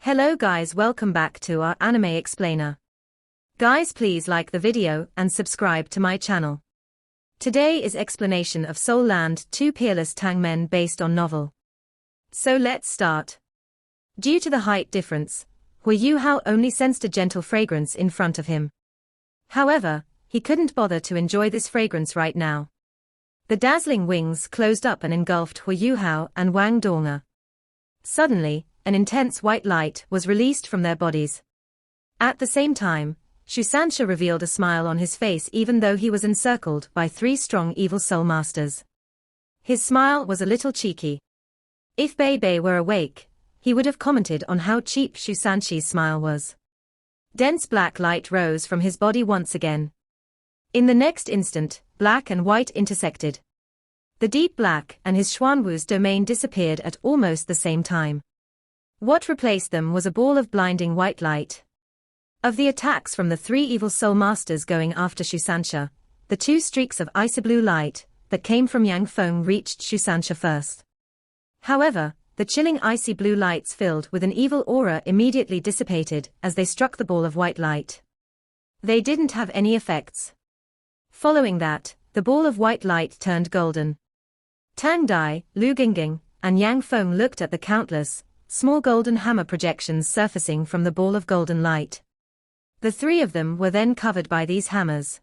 Hello guys, welcome back to our anime explainer. Guys, please like the video and subscribe to my channel. Today is explanation of Soul Land 2 Peerless Tang Men based on novel. So let's start. Due to the height difference, Huo Yuhao only sensed a gentle fragrance in front of him. However, he couldn't bother to enjoy this fragrance right now. The dazzling wings closed up and engulfed Huo Yuhao and Wang Dong. Suddenly, an intense white light was released from their bodies. At the same time, Shusansha revealed a smile on his face even though he was encircled by 3 strong evil soul masters. His smile was a little cheeky. If Bei were awake, he would have commented on how cheap Shusanshi's smile was. Dense black light rose from his body once again. In the next instant, black and white intersected. The deep black and his Xuanwu's domain disappeared at almost the same time. What replaced them was a ball of blinding white light. Of the attacks from the 3 evil soul masters going after Shusansha, the 2 streaks of icy blue light that came from Yang Feng reached Shusansha first. However, the chilling icy blue lights filled with an evil aura immediately dissipated as they struck the ball of white light. They didn't have any effects. Following that, the ball of white light turned golden. Tang Dai, Lu Gingging, and Yang Feng looked at the countless, small golden hammer projections surfacing from the ball of golden light. The 3 of them were then covered by these hammers.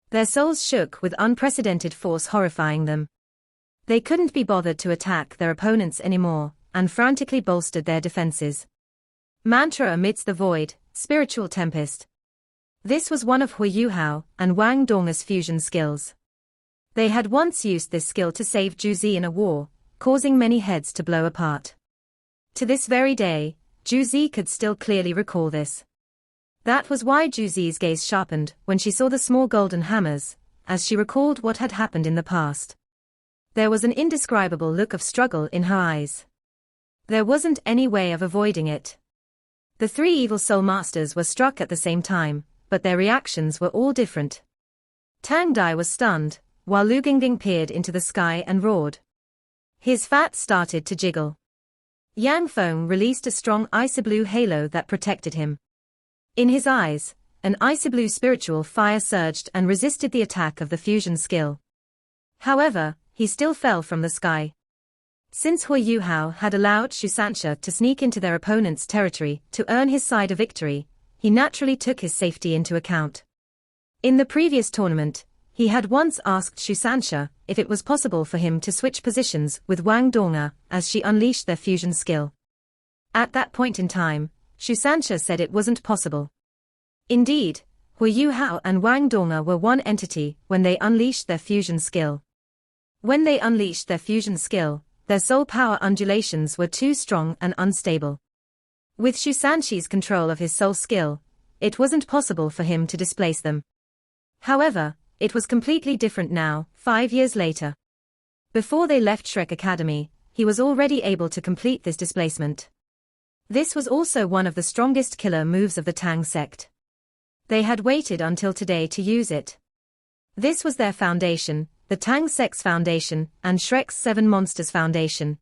Their souls shook with unprecedented force, horrifying them. They couldn't be bothered to attack their opponents anymore, and frantically bolstered their defenses. Mantra amidst the void, spiritual tempest. This was one of Huo Yuhao and Wang Dong's fusion skills. They had once used this skill to save Juzi in a war, causing many heads to blow apart. To this very day, Juzi could still clearly recall this. That was why Juzi's gaze sharpened when she saw the small golden hammers, as she recalled what had happened in the past. There was an indescribable look of struggle in her eyes. There wasn't any way of avoiding it. The 3 evil soul masters were struck at the same time, but their reactions were all different. Tang Dai was stunned, while Lu Gingging peered into the sky and roared. His fat started to jiggle. Yang Feng released a strong icy blue halo that protected him. In his eyes, an icy blue spiritual fire surged and resisted the attack of the fusion skill. However, he still fell from the sky. Since Huo Yuhao had allowed Shusansha to sneak into their opponent's territory to earn his side a victory, he naturally took his safety into account. In the previous tournament, he had once asked Shusansha if it was possible for him to switch positions with Wang Dong as she unleashed their fusion skill. At that point in time, Shusansha said it wasn't possible. Indeed, Huo Yuhao and Wang Dong were one entity when they unleashed their fusion skill. When they unleashed their fusion skill, their soul power undulations were too strong and unstable. With Shusanshi's control of his soul skill, it wasn't possible for him to displace them. However, it was completely different now, 5 years later. Before they left Shrek Academy, he was already able to complete this displacement. This was also one of the strongest killer moves of the Tang Sect. They had waited until today to use it. This was their foundation, the Tang Sect's foundation, and Shrek's 7 Monsters Foundation.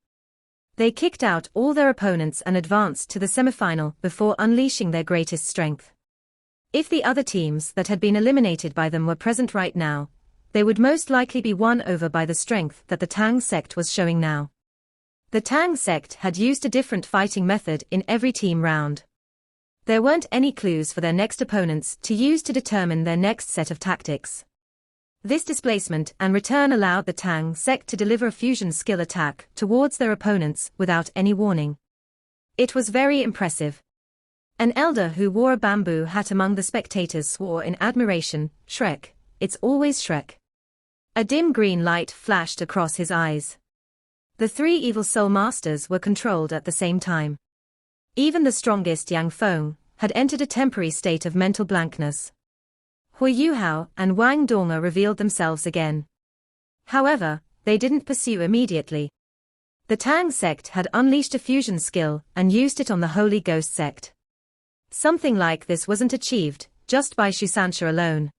They kicked out all their opponents and advanced to the semifinal before unleashing their greatest strength. If the other teams that had been eliminated by them were present right now, they would most likely be won over by the strength that the Tang Sect was showing now. The Tang Sect had used a different fighting method in every team round. There weren't any clues for their next opponents to use to determine their next set of tactics. This displacement and return allowed the Tang Sect to deliver a fusion skill attack towards their opponents without any warning. It was very impressive. An elder who wore a bamboo hat among the spectators swore in admiration, "Shrek, it's always Shrek." A dim green light flashed across his eyes. The 3 evil soul masters were controlled at the same time. Even the strongest Yang Feng had entered a temporary state of mental blankness. Huo Yuhao and Wang Dong revealed themselves again. However, they didn't pursue immediately. The Tang Sect had unleashed a fusion skill and used it on the Holy Ghost Sect. Something like this wasn't achieved just by Shusansha alone.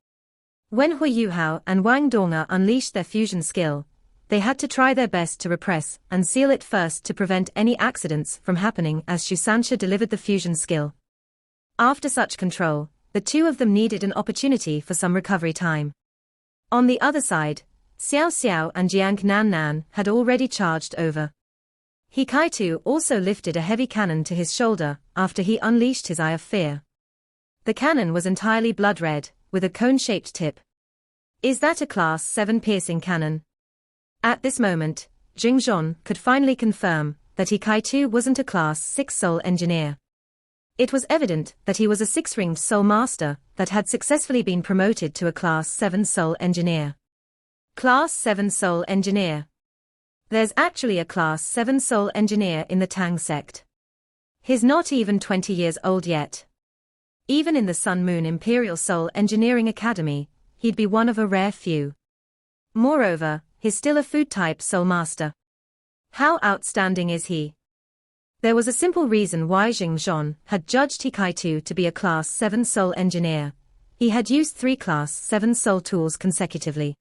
When Huo Yuhao and Wang Dong unleashed their fusion skill, they had to try their best to repress and seal it first to prevent any accidents from happening as Shusansha delivered the fusion skill. After such control, the two of them needed an opportunity for some recovery time. On the other side, Xiao Xiao and Jiang Nan had already charged over. He Kaitu also lifted a heavy cannon to his shoulder after he unleashed his Eye of Fear. The cannon was entirely blood red, with a cone-shaped tip. Is that a Class 7 piercing cannon? At this moment, Jing Zhon could finally confirm that he Kaitu wasn't a Class 6 Soul Engineer. It was evident that he was a 6-ringed Soul Master that had successfully been promoted to a Class 7 Soul Engineer. Class 7 Soul Engineer. There's actually a Class 7 Soul Engineer in the Tang Sect. He's not even 20 years old yet. Even in the Sun Moon Imperial Soul Engineering Academy, he'd be one of a rare few. Moreover, he's still a food-type Soul Master. How outstanding is he? There was a simple reason why Jing Zhon had judged He Kaitu to be a Class 7 Soul Engineer. He had used 3 Class 7 Soul tools consecutively.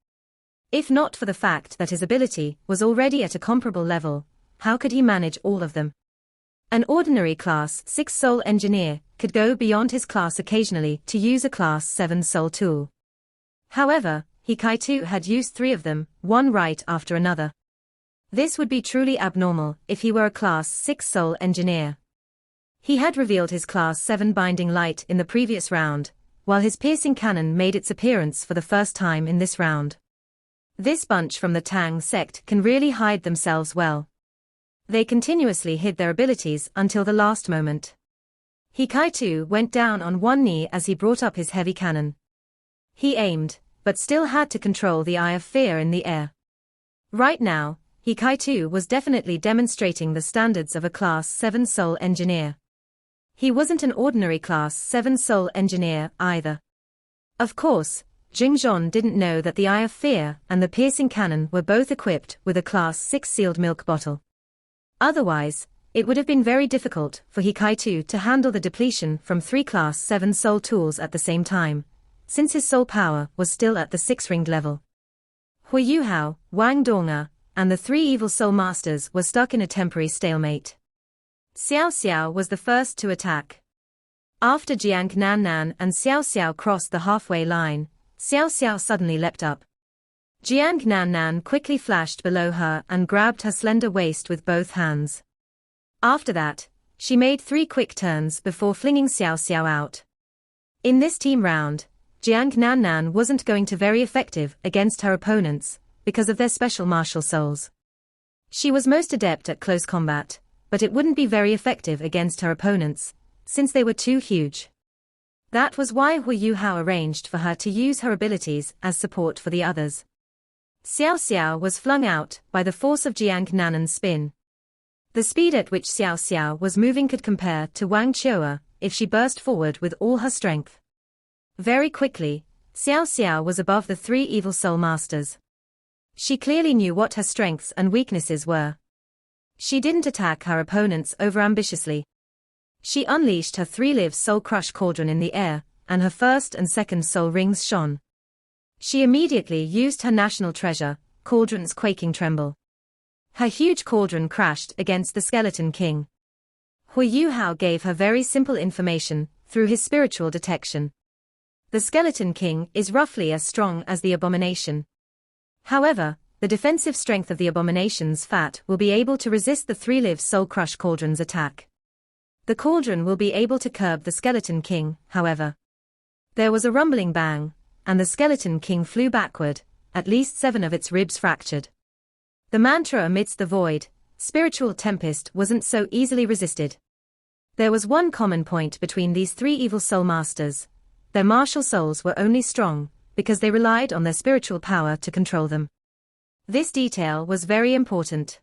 If not for the fact that his ability was already at a comparable level, how could he manage all of them? An ordinary Class 6 Soul Engineer could go beyond his class occasionally to use a Class 7 Soul tool. However, He Kaitu had used 3 of them, one right after another. This would be truly abnormal if he were a Class 6 Soul Engineer. He had revealed his Class 7 Binding Light in the previous round, while his piercing cannon made its appearance for the first time in this round. This bunch from the Tang Sect can really hide themselves well. They continuously hid their abilities until the last moment. He Kaitu went down on one knee as he brought up his heavy cannon. He aimed, but still had to control the Eye of Fear in the air. Right now, He Kaitu was definitely demonstrating the standards of a Class 7 Soul Engineer. He wasn't an ordinary Class 7 Soul Engineer either. Of course, Jing Zhon didn't know that the Eye of Fear and the piercing cannon were both equipped with a Class 6 sealed milk bottle. Otherwise, it would have been very difficult for He Kaitu to handle the depletion from 3 Class 7 Soul tools at the same time, since his soul power was still at the 6-ringed level. Huo Yuhao, Wang Donga, and the 3 evil Soul Masters were stuck in a temporary stalemate. Xiao Xiao was the first to attack. After Jiang Nan and Xiao Xiao crossed the halfway line, Xiao Xiao suddenly leapt up. Jiang Nan quickly flashed below her and grabbed her slender waist with both hands. After that, she made 3 quick turns before flinging Xiao Xiao out. In this team round, Jiang Nan wasn't going to be very effective against her opponents because of their special martial souls. She was most adept at close combat, but it wouldn't be very effective against her opponents, since they were too huge. That was why Huo Yuhao arranged for her to use her abilities as support for the others. Xiao Xiao was flung out by the force of Jiang Nan's spin. The speed at which Xiao Xiao was moving could compare to Wang Qiu'er if she burst forward with all her strength. Very quickly, Xiao Xiao was above the 3 evil Soul Masters. She clearly knew what her strengths and weaknesses were. She didn't attack her opponents overambitiously. She unleashed her 3-live Soul Crush Cauldron in the air, and her first and second soul rings shone. She immediately used her national treasure, Cauldron's Quaking Tremble. Her huge cauldron crashed against the Skeleton King. Huo Yuhao gave her very simple information through his spiritual detection. The Skeleton King is roughly as strong as the Abomination. However, the defensive strength of the Abomination's fat will be able to resist the 3-live Soul Crush Cauldron's attack. The cauldron will be able to curb the Skeleton King, however. There was a rumbling bang, and the Skeleton King flew backward, at least 7 of its ribs fractured. The mantra amidst the void, spiritual tempest, wasn't so easily resisted. There was one common point between these 3 evil Soul Masters. Their martial souls were only strong because they relied on their spiritual power to control them. This detail was very important.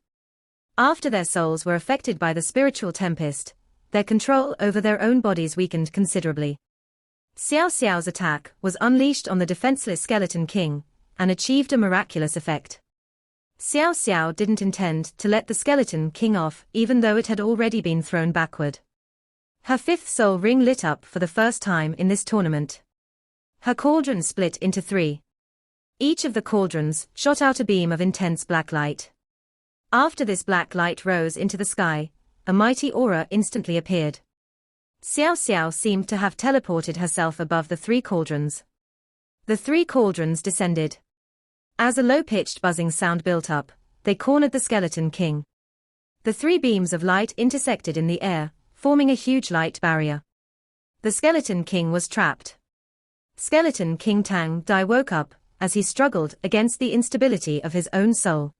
After their souls were affected by the spiritual tempest, their control over their own bodies weakened considerably. Xiao Xiao's attack was unleashed on the defenseless Skeleton King, and achieved a miraculous effect. Xiao Xiao didn't intend to let the Skeleton King off even though it had already been thrown backward. Her 5th soul ring lit up for the first time in this tournament. Her cauldron split into 3. Each of the cauldrons shot out a beam of intense black light. After this black light rose into the sky, a mighty aura instantly appeared. Xiao Xiao seemed to have teleported herself above the 3 cauldrons. The 3 cauldrons descended. As a low-pitched buzzing sound built up, they cornered the Skeleton King. The 3 beams of light intersected in the air, forming a huge light barrier. The Skeleton King was trapped. Skeleton King Tang Dai woke up as he struggled against the instability of his own soul.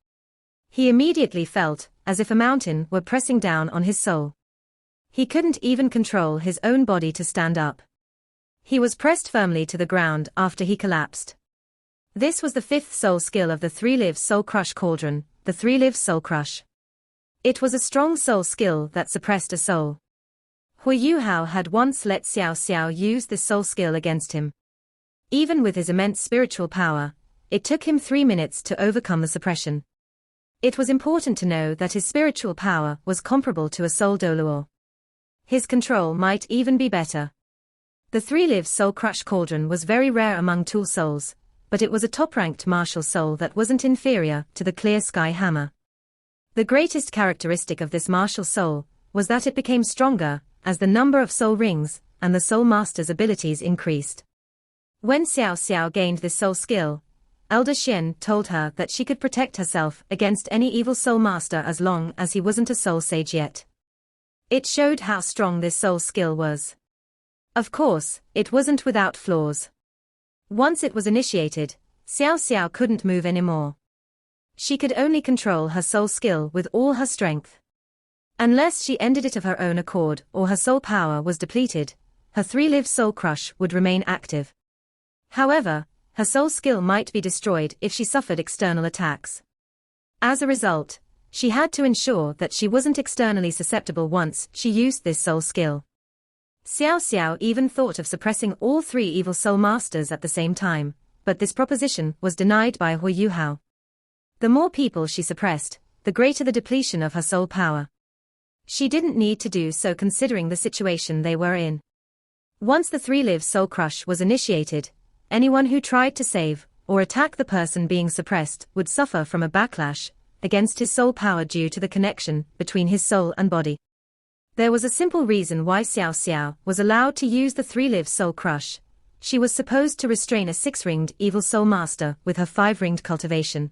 He immediately felt as if a mountain were pressing down on his soul. He couldn't even control his own body to stand up. He was pressed firmly to the ground after he collapsed. This was the 5th soul skill of the 3-live Soul Crush Cauldron, the 3-live Soul Crush. It was a strong soul skill that suppressed a soul. Huo Yuhao had once let Xiao Xiao use this soul skill against him. Even with his immense spiritual power, it took him 3 minutes to overcome the suppression. It was important to know that his spiritual power was comparable to a soul Doluo. His control might even be better. The 3-live Soul Crush Cauldron was very rare among tool souls, but it was a top-ranked martial soul that wasn't inferior to the Clear Sky Hammer. The greatest characteristic of this martial soul was that it became stronger as the number of soul rings and the soul master's abilities increased. When Xiao Xiao gained this soul skill, Elder Xian told her that she could protect herself against any evil soul master as long as he wasn't a soul sage yet. It showed how strong this soul skill was. Of course, it wasn't without flaws. Once it was initiated, Xiao Xiao couldn't move anymore. She could only control her soul skill with all her strength. Unless she ended it of her own accord or her soul power was depleted, her 3-live Soul Crush would remain active. However, her soul skill might be destroyed if she suffered external attacks. As a result, she had to ensure that she wasn't externally susceptible once she used this soul skill. Xiao Xiao even thought of suppressing all 3 evil soul masters at the same time, but this proposition was denied by Huo Yuhao. The more people she suppressed, the greater the depletion of her soul power. She didn't need to do so considering the situation they were in. Once the 3-live Soul Crush was initiated, anyone who tried to save or attack the person being suppressed would suffer from a backlash against his soul power due to the connection between his soul and body. There was a simple reason why Xiao Xiao was allowed to use the 3-live Soul Crush. She was supposed to restrain a 6-ringed evil soul master with her 5-ringed cultivation.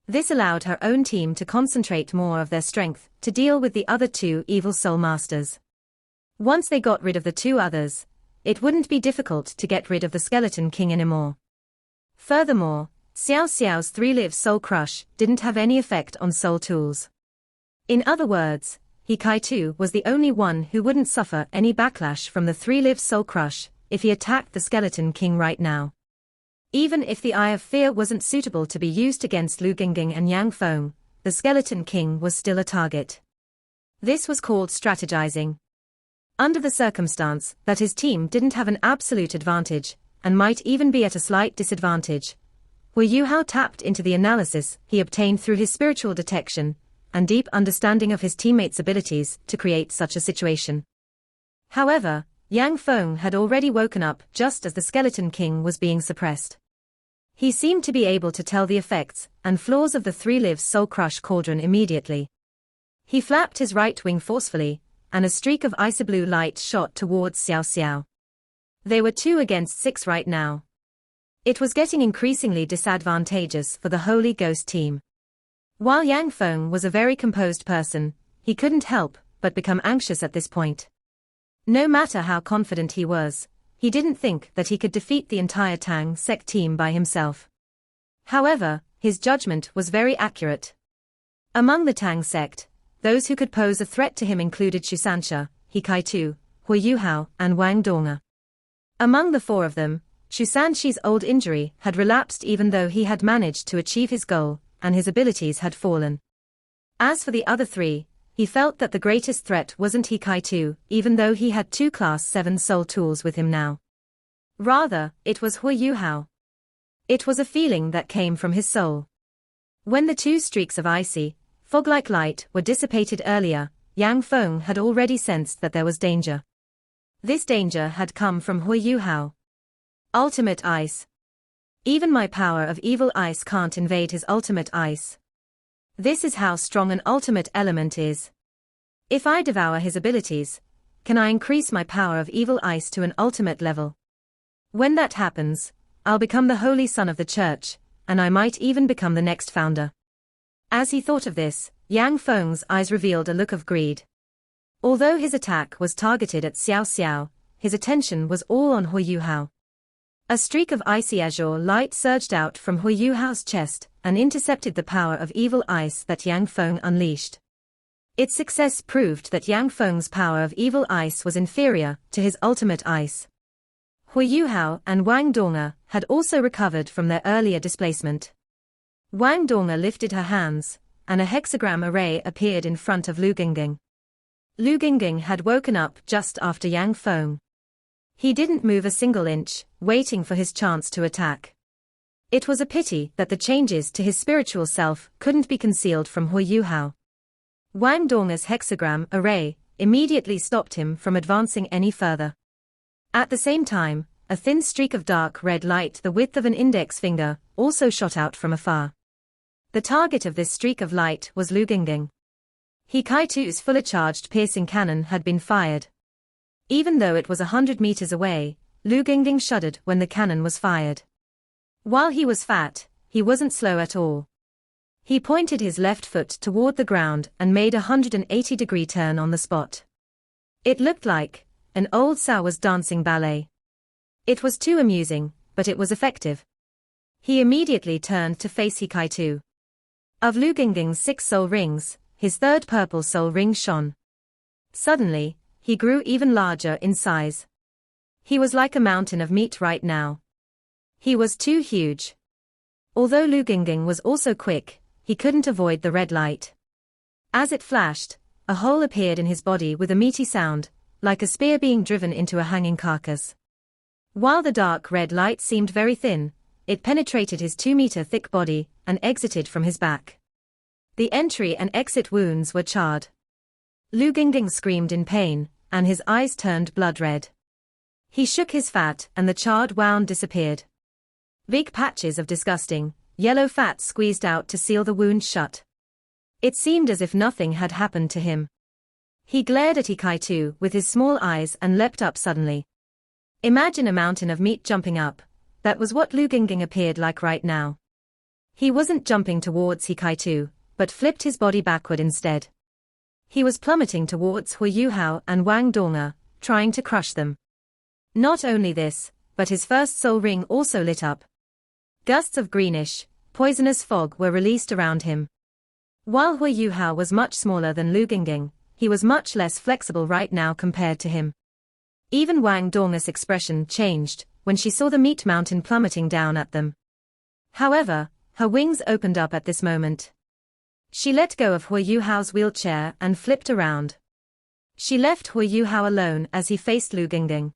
This allowed her own team to concentrate more of their strength to deal with the other 2 evil soul masters. Once they got rid of the 2 others, it wouldn't be difficult to get rid of the Skeleton King anymore. Furthermore, Xiao Xiao's 3-live Soul Crush didn't have any effect on soul tools. In other words, He Kai-Tu was the only one who wouldn't suffer any backlash from the 3-live Soul Crush if he attacked the Skeleton King right now. Even if the Eye of Fear wasn't suitable to be used against Lu Gingging and Yang Feng, the Skeleton King was still a target. This was called strategizing. Under the circumstance that his team didn't have an absolute advantage, and might even be at a slight disadvantage, Huo Yuhao tapped into the analysis he obtained through his spiritual detection and deep understanding of his teammates' abilities to create such a situation. However, Yang Feng had already woken up just as the Skeleton King was being suppressed. He seemed to be able to tell the effects and flaws of the 3-live Soul Crush Cauldron immediately. He flapped his right wing forcefully, and a streak of icy blue light shot towards Xiao Xiao. They were 2 against 6 right now. It was getting increasingly disadvantageous for the Holy Ghost team. While Yang Feng was a very composed person, he couldn't help but become anxious at this point. No matter how confident he was, he didn't think that he could defeat the entire Tang Sect team by himself. However, his judgment was very accurate. Among the Tang Sect, those who could pose a threat to him included Shusansha, He Kai-Tu, Huo Yuhao, and Wang Donga. Among the 4 of them, Shusanshi's old injury had relapsed even though he had managed to achieve his goal, and his abilities had fallen. As for the other 3, he felt that the greatest threat wasn't He Kai-Tu, even though he had 2 Class 7 soul tools with him now. Rather, it was Huo Yuhao. It was a feeling that came from his soul. When the 2 streaks of icy, fog-like light were dissipated earlier, Yang Feng had already sensed that there was danger. This danger had come from Huo Yuhao. Ultimate Ice. Even my power of evil ice can't invade his ultimate ice. This is how strong an ultimate element is. If I devour his abilities, can I increase my power of evil ice to an ultimate level? When that happens, I'll become the holy son of the church, and I might even become the next founder. As he thought of this, Yang Feng's eyes revealed a look of greed. Although his attack was targeted at Xiao Xiao, his attention was all on Huo Yuhao. A streak of icy azure light surged out from Huo Yuhao's chest and intercepted the power of evil ice that Yang Feng unleashed. Its success proved that Yang Feng's power of evil ice was inferior to his ultimate ice. Huo Yuhao and Wang Donga had also recovered from their earlier displacement. Wang Donga lifted her hands, and a hexagram array appeared in front of Lu Gingging. Lu Gingging had woken up just after Yang Feng. He didn't move a single inch, waiting for his chance to attack. It was a pity that the changes to his spiritual self couldn't be concealed from Huo Yuhao. Wang Donga's hexagram array immediately stopped him from advancing any further. At the same time, a thin streak of dark red light the width of an index finger also shot out from afar. The target of this streak of light was Lu Gingging. He Kaitu's fully charged piercing cannon had been fired. Even though it was 100 meters away, Lu Gingging shuddered when the cannon was fired. While he was fat, he wasn't slow at all. He pointed his left foot toward the ground and made a 180-degree turn on the spot. It looked like an old sow was dancing ballet. It was too amusing, but it was effective. He immediately turned to face Hikaitu. Of Lu Gingging's 6 soul rings, his third purple soul ring shone. Suddenly, he grew even larger in size. He was like a mountain of meat right now. He was too huge. Although Lu Gingging was also quick, he couldn't avoid the red light. As it flashed, a hole appeared in his body with a meaty sound, like a spear being driven into a hanging carcass. While the dark red light seemed very thin, it penetrated his 2-meter-thick body and exited from his back. The entry and exit wounds were charred. Lu Gingging screamed in pain, and his eyes turned blood red. He shook his fat and the charred wound disappeared. Big patches of disgusting, yellow fat squeezed out to seal the wound shut. It seemed as if nothing had happened to him. He glared at Hikaitu with his small eyes and leapt up suddenly. Imagine a mountain of meat jumping up. That was what Lu Gingging appeared like right now. He wasn't jumping towards Hikaitu, but flipped his body backward instead. He was plummeting towards Huo Yuhao and Wang Donga, trying to crush them. Not only this, but his first soul ring also lit up. Gusts of greenish, poisonous fog were released around him. While Huo Yuhao was much smaller than Lu Gingging, he was much less flexible right now compared to him. Even Wang Donga's expression changed when she saw the meat mountain plummeting down at them. However, her wings opened up at this moment. She let go of Huo Yuhao's wheelchair and flipped around. She left Huo Yuhao alone as he faced Lu Gingging.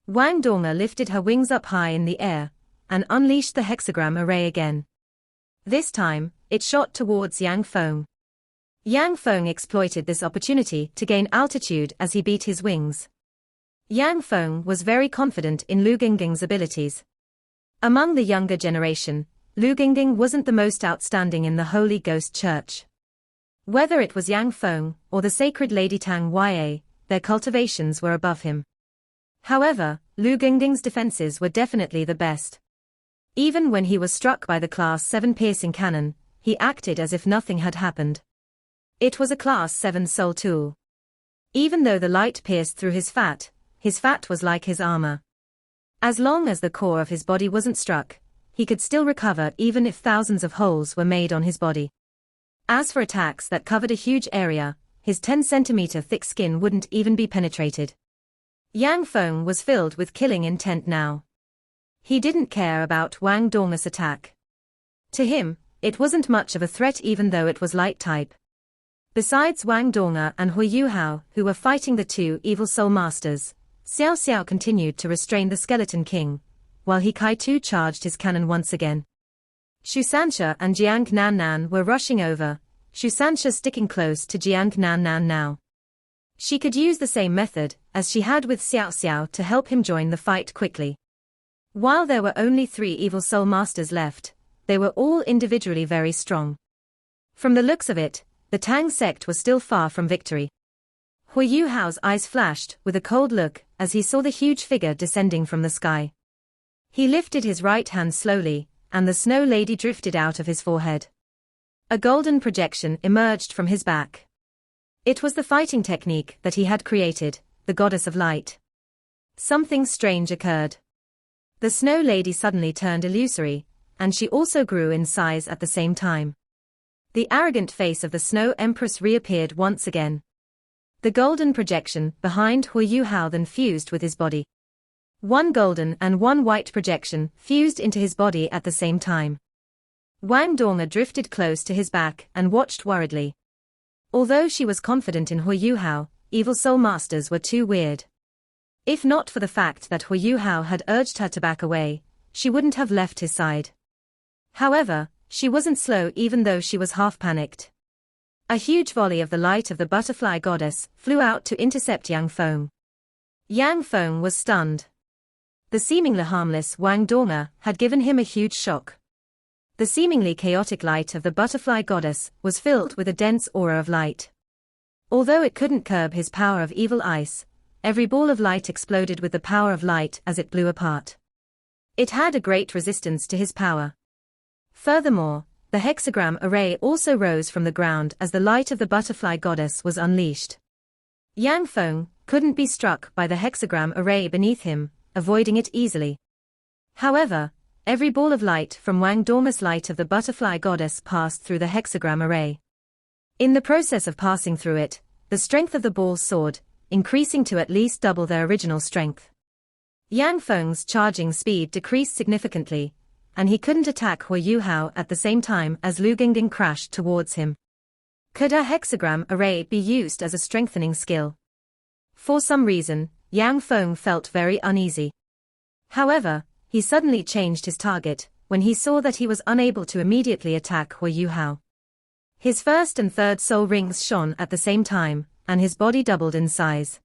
Wang Donga lifted her wings up high in the air and unleashed the hexagram array again. This time, it shot towards Yang Feng. Yang Feng exploited this opportunity to gain altitude as he beat his wings. Yang Feng was very confident in Lu Gingging's abilities. Among the younger generation, Lu Gingging wasn't the most outstanding in the Holy Ghost Church. Whether it was Yang Feng or the sacred Lady Tang Ya, their cultivations were above him. However, Lu Gingging's defenses were definitely the best. Even when he was struck by the Class 7 piercing cannon, he acted as if nothing had happened. It was a Class 7 soul tool. Even though the light pierced through his fat was like his armor. As long as the core of his body wasn't struck, he could still recover even if thousands of holes were made on his body. As for attacks that covered a huge area, his 10-centimeter thick skin wouldn't even be penetrated. Yang Feng was filled with killing intent now. He didn't care about Wang Donga's attack. To him, it wasn't much of a threat even though it was light type. Besides Wang Donga and Huo Yuhao, who were fighting the 2 evil soul masters, Xiao Xiao continued to restrain the Skeleton King, while Hikaitu charged his cannon once again. Shusansha and Jiang Nannan were rushing over, Shusansha sticking close to Jiang Nannan now. She could use the same method as she had with Xiao Xiao to help him join the fight quickly. While there were only 3 evil soul masters left, they were all individually very strong. From the looks of it, the Tang Sect was still far from victory. Huo Yuhao's eyes flashed with a cold look as he saw the huge figure descending from the sky. He lifted his right hand slowly, and the snow lady drifted out of his forehead. A golden projection emerged from his back. It was the fighting technique that he had created, the goddess of light. Something strange occurred. The snow lady suddenly turned illusory, and she also grew in size at the same time. The arrogant face of the Snow Empress reappeared once again. The golden projection behind Huo Yuhao then fused with his body. 1 golden and 1 white projection fused into his body at the same time. Wang Donga drifted close to his back and watched worriedly. Although she was confident in Huo Yuhao, evil soul masters were too weird. If not for the fact that Huo Yuhao had urged her to back away, she wouldn't have left his side. However, she wasn't slow even though she was half panicked. A huge volley of the light of the butterfly goddess flew out to intercept Yang Feng. Yang Feng was stunned. The seemingly harmless Wang Donga had given him a huge shock. The seemingly chaotic light of the butterfly goddess was filled with a dense aura of light. Although it couldn't curb his power of evil ice, every ball of light exploded with the power of light as it blew apart. It had a great resistance to his power. Furthermore, the hexagram array also rose from the ground as the light of the butterfly goddess was unleashed. Yang Feng couldn't be struck by the hexagram array beneath him, avoiding it easily. However, every ball of light from Wang Donga's light of the butterfly goddess passed through the hexagram array. In the process of passing through it, the strength of the balls soared, increasing to at least double their original strength. Yang Feng's charging speed decreased significantly, and he couldn't attack Huo Yuhao at the same time as Lu Gingging crashed towards him. Could a hexagram array be used as a strengthening skill? For some reason, Yang Feng felt very uneasy. However, he suddenly changed his target when he saw that he was unable to immediately attack Huo Yuhao. His first and third soul rings shone at the same time, and his body doubled in size.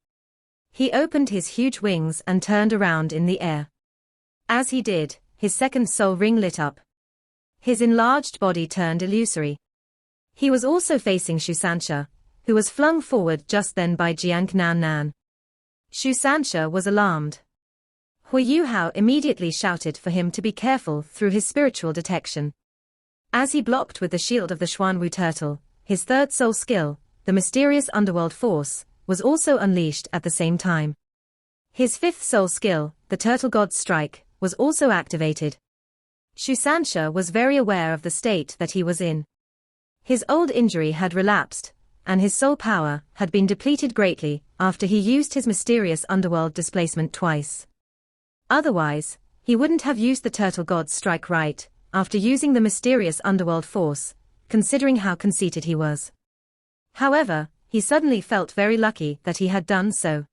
He opened his huge wings and turned around in the air. As he did, his second soul ring lit up. His enlarged body turned illusory. He was also facing Shu Sanxia, who was flung forward just then by Jiang Nan Nan. Shu Sanxia was alarmed. Huo Yuhao immediately shouted for him to be careful through his spiritual detection. As he blocked with the shield of the Xuanwu turtle, his third soul skill, the mysterious underworld force, was also unleashed at the same time. His fifth soul skill, the turtle god's strike, was also activated. Shu Sanxia was very aware of the state that he was in. His old injury had relapsed, and his soul power had been depleted greatly after he used his mysterious underworld displacement twice. Otherwise, he wouldn't have used the turtle god's strike right after using the mysterious underworld force, considering how conceited he was. However, he suddenly felt very lucky that he had done so.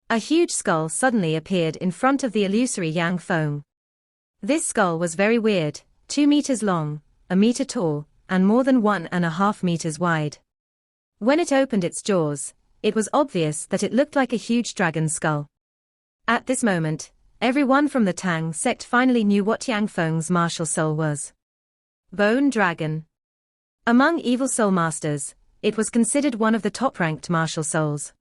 A huge skull suddenly appeared in front of the illusory Yang Feng. This skull was very weird, 2 meters long, 1 meter tall, and more than 1.5 meters wide. When it opened its jaws, it was obvious that it looked like a huge dragon skull. At this moment, everyone from the Tang Sect finally knew what Yang Feng's martial soul was. Bone Dragon. Among evil soul masters, it was considered one of the top-ranked martial souls.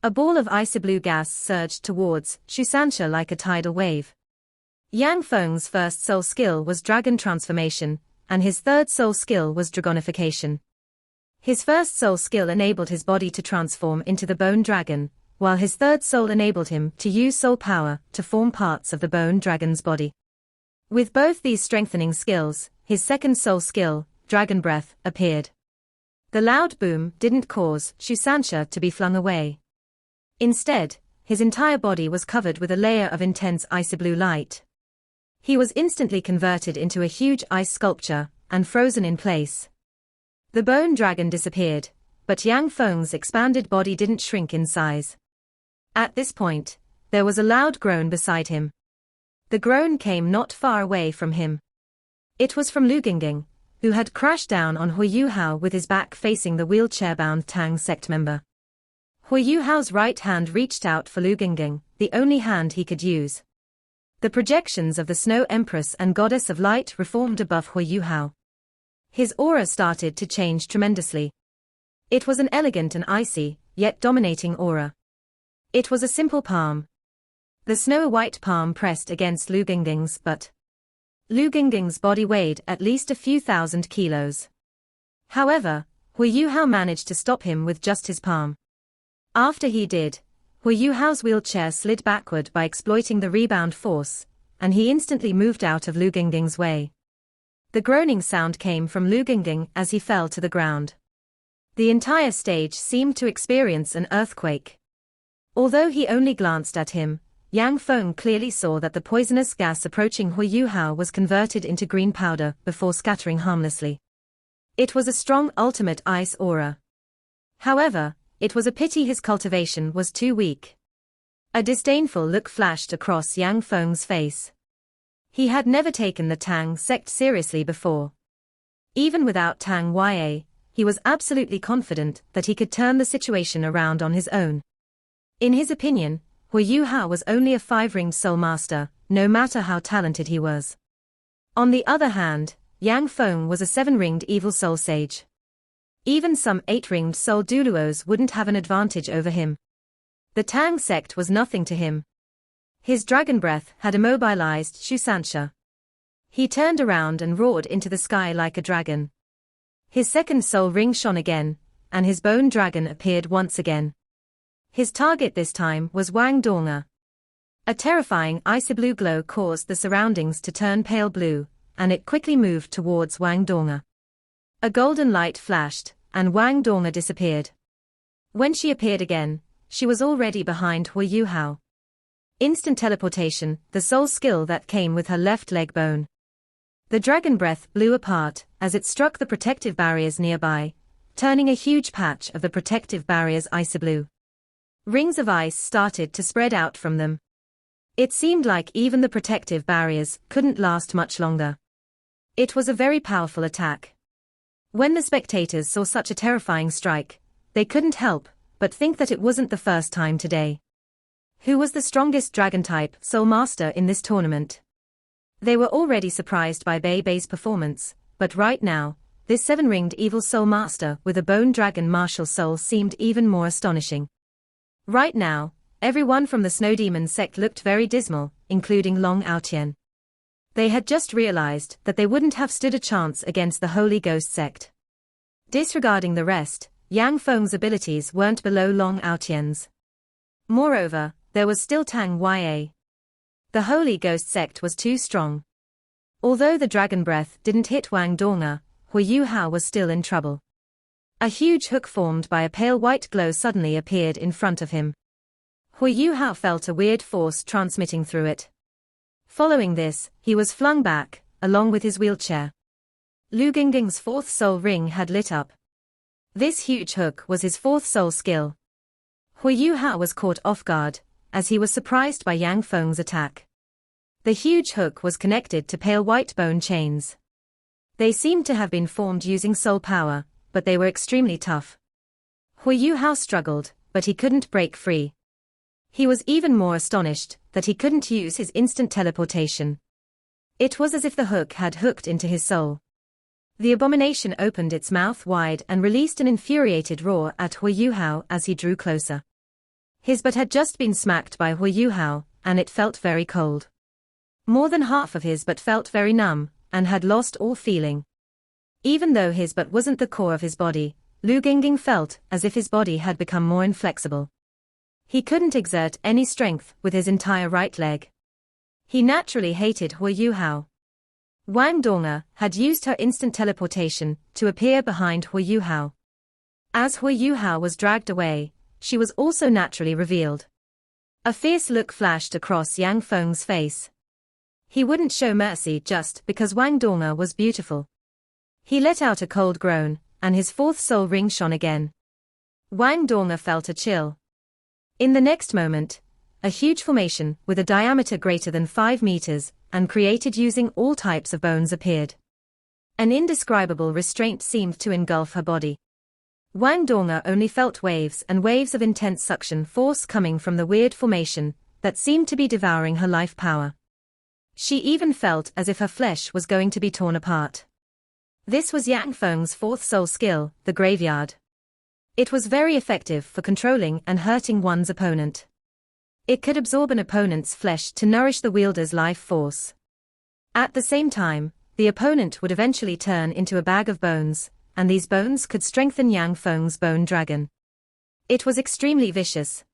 A ball of icy blue gas surged towards Shu Sanxia like a tidal wave. Yang Feng's first soul skill was dragon transformation, and his third soul skill was dragonification. His first soul skill enabled his body to transform into the bone dragon, while his third soul enabled him to use soul power to form parts of the bone dragon's body. With both these strengthening skills, his second soul skill, dragon breath, appeared. The loud boom didn't cause Shu Sanxia to be flung away. Instead, his entire body was covered with a layer of intense icy blue light. He was instantly converted into a huge ice sculpture and frozen in place. The bone dragon disappeared, but Yang Feng's expanded body didn't shrink in size. At this point, there was a loud groan beside him. The groan came not far away from him. It was from Lu Gingging, who had crashed down on Huo Yuhao with his back facing the wheelchair-bound Tang Sect member. Huo Yuhao's right hand reached out for Lu Gingging, the only hand he could use. The projections of the Snow Empress and Goddess of Light reformed above Huo Yuhao. His aura started to change tremendously. It was an elegant and icy, yet dominating aura. It was a simple palm. The snow-white palm pressed against Lu Gingging's, but Lu Gingging's body weighed at least a few thousand kilos. However, Huo Yuhao managed to stop him with just his palm. After he did, Huo Yuhao's wheelchair slid backward by exploiting the rebound force, and he instantly moved out of Lu Gingging's way. The groaning sound came from Lu Gingging as he fell to the ground. The entire stage seemed to experience an earthquake. Although he only glanced at him, Yang Feng clearly saw that the poisonous gas approaching Huo Yuhao was converted into green powder before scattering harmlessly. It was a strong ultimate ice aura. However, it was a pity his cultivation was too weak. A disdainful look flashed across Yang Feng's face. He had never taken the Tang Sect seriously before. Even without Tang Ya, he was absolutely confident that he could turn the situation around on his own. In his opinion, Huo Yuhao was only a 5-ringed soul master, no matter how talented he was. On the other hand, Yang Feng was a 7-ringed evil soul sage. Even some 8-ringed soul duoluos wouldn't have an advantage over him. The Tang Sect was nothing to him. His dragon breath had immobilized Shusansha. He turned around and roared into the sky like a dragon. His second soul ring shone again, and his bone dragon appeared once again. His target this time was Wang Donga. A terrifying icy blue glow caused the surroundings to turn pale blue, and it quickly moved towards Wang Donga. A golden light flashed, and Wang Donga disappeared. When she appeared again, she was already behind Huo Yuhao. Instant teleportation, the sole skill that came with her left leg bone. The dragon breath blew apart as it struck the protective barriers nearby, turning a huge patch of the protective barriers icy blue. Rings of ice started to spread out from them. It seemed like even the protective barriers couldn't last much longer. It was a very powerful attack. When the spectators saw such a terrifying strike, they couldn't help but think that it wasn't the first time today. Who was the strongest dragon-type soul master in this tournament? They were already surprised by Bei's performance, but right now, this 7-ringed evil soul master with a bone dragon martial soul seemed even more astonishing. Right now, everyone from the Snow Demon sect looked very dismal, including Long Aotian. They had just realized that they wouldn't have stood a chance against the Holy Ghost sect. Disregarding the rest, Yang Feng's abilities weren't below Long Aotian's. Moreover, there was still Tang Ya. The Holy Ghost sect was too strong. Although the dragon breath didn't hit Wang Donga, Huo Yuhao was still in trouble. A huge hook formed by a pale white glow suddenly appeared in front of him. Huo Yuhao felt a weird force transmitting through it. Following this, he was flung back, along with his wheelchair. Lu Gingging's 4th soul ring had lit up. This huge hook was his 4th soul skill. Huo Yuhao was caught off guard, as he was surprised by Yang Feng's attack. The huge hook was connected to pale white bone chains. They seemed to have been formed using soul power, but they were extremely tough. Huo Yuhao struggled, but he couldn't break free. He was even more astonished that he couldn't use his instant teleportation. It was as if the hook had hooked into his soul. The abomination opened its mouth wide and released an infuriated roar at Huo Yuhao as he drew closer. His butt had just been smacked by Huo Yuhao, and it felt very cold. More than half of his butt felt very numb, and had lost all feeling. Even though his butt wasn't the core of his body, Lu Gingging felt as if his body had become more inflexible. He couldn't exert any strength with his entire right leg. He naturally hated Huo Yuhao. Wang Donga had used her instant teleportation to appear behind Huo Yuhao. As Huo Yuhao was dragged away, she was also naturally revealed. A fierce look flashed across Yang Feng's face. He wouldn't show mercy just because Wang Donga was beautiful. He let out a cold groan, and his 4th soul ring shone again. Wang Donga felt a chill. In the next moment, a huge formation with a diameter greater than 5 meters and created using all types of bones appeared. An indescribable restraint seemed to engulf her body. Wang Donga only felt waves and waves of intense suction force coming from the weird formation that seemed to be devouring her life power. She even felt as if her flesh was going to be torn apart. This was Yang Feng's fourth soul skill, the graveyard. It was very effective for controlling and hurting one's opponent. It could absorb an opponent's flesh to nourish the wielder's life force. At the same time, the opponent would eventually turn into a bag of bones, and these bones could strengthen Yang Feng's bone dragon. It was extremely vicious.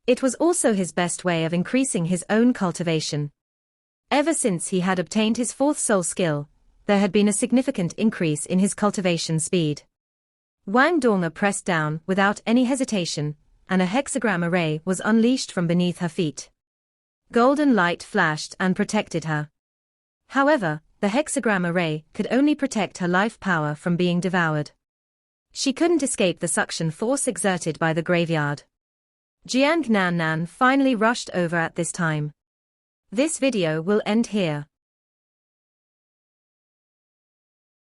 It was also his best way of increasing his own cultivation. Ever since he had obtained his fourth soul skill, there had been a significant increase in his cultivation speed. Wang Donga pressed down without any hesitation, and a hexagram array was unleashed from beneath her feet. Golden light flashed and protected her. However, the hexagram array could only protect her life power from being devoured. She couldn't escape the suction force exerted by the graveyard. Jiang Nan finally rushed over at this time. This video will end here.